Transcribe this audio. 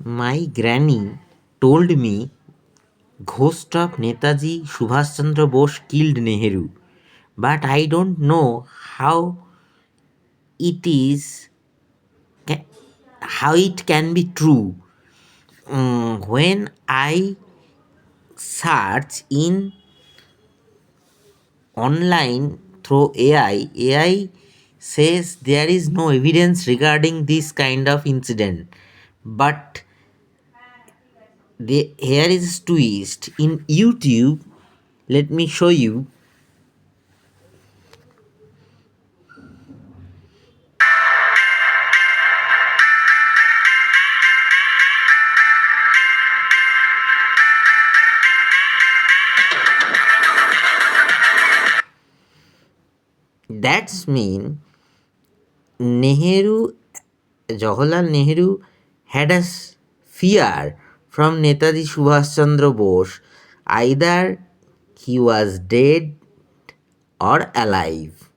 My granny told me ghost of Netaji Subhash Chandra Bose killed Nehru, but I don't know it is ca- how it can be true. When I search in online through AI says there is no evidence regarding this kind of incident. But here is a twist in YouTube. Let me show you. That's mean Nehru, Jawaharlal Nehru had a fear from Netaji Subhash Chandra Bose. Either he was dead or alive.